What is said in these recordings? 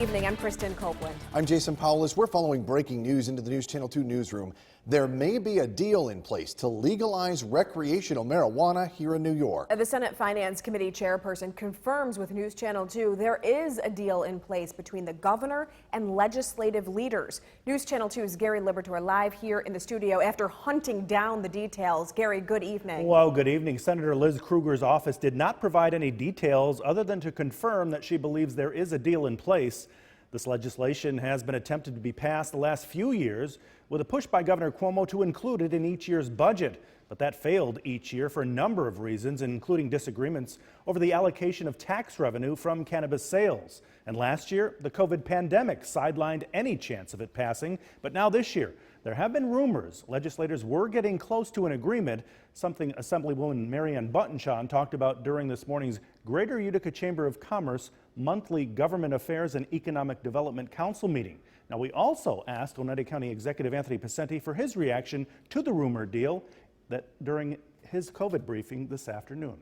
Evening, I'm Kristen Copeland. I'm Jason Powell. As we're following breaking news into the News Channel 2 newsroom, there may be a deal in place to legalize recreational marijuana here in New York. The Senate Finance Committee chairperson confirms with News Channel 2 there is a deal in place between the governor and legislative leaders. News Channel 2's Gary Liberatore live here in the studio after hunting down the details. Gary, good evening. Well, good evening. Senator Liz Krueger's office did not provide any details other than to confirm that she believes there is a deal in place. This legislation has been attempted to be passed the last few years with a push by Governor Cuomo to include it in each year's budget. But that failed each year for a number of reasons, including disagreements over the allocation of tax revenue from cannabis sales. And last year, the COVID pandemic sidelined any chance of it passing. But now this year, there have been rumors legislators were getting close to an agreement, something Assemblywoman Marianne Buttonshaw talked about during this morning's Greater Utica Chamber of Commerce monthly Government Affairs and Economic Development Council meeting. Now, we also asked Oneida County Executive Anthony Picenti for his reaction to the rumored deal that during his COVID briefing this afternoon.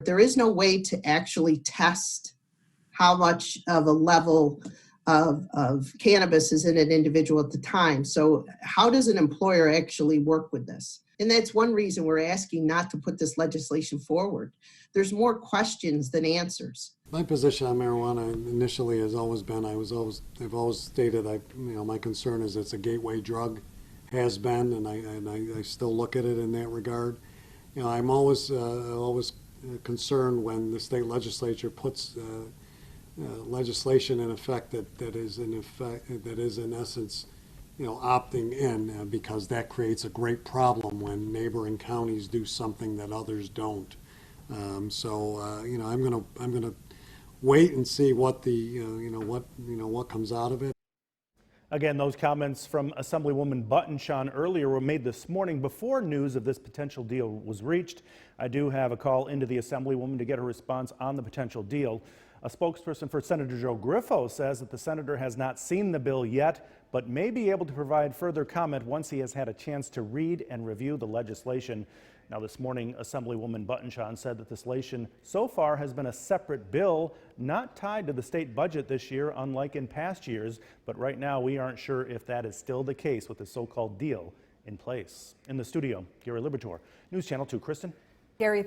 There is no way to actually test how much of a level of cannabis is in an individual at the time. So how does an employer actually work with this? And that's one reason we're asking not to put this legislation forward. There's more questions than answers. My position on marijuana initially has always been, I've always stated, my concern is it's a gateway drug, has been, and I still look at it in that regard. I'm always concerned when the state legislature puts legislation in effect that is in essence, opting in, because that creates a great problem when neighboring counties do something that others don't. I'm gonna wait and see what what comes out of it. Again, those comments from Assemblywoman Buttonshaw earlier were made this morning before news of this potential deal was reached. I do have a call into the Assemblywoman to get her response on the potential deal. A spokesperson for Senator Joe Griffo says that the senator has not seen the bill yet, but may be able to provide further comment once he has had a chance to read and review the legislation. Now, this morning, Assemblywoman Buttonshaw said that this legislation so far has been a separate bill, not tied to the state budget this year, unlike in past years. But right now, we aren't sure if that is still the case with the so-called deal in place. In the studio, Gary Liberatore, News Channel 2. Kristen? Gary.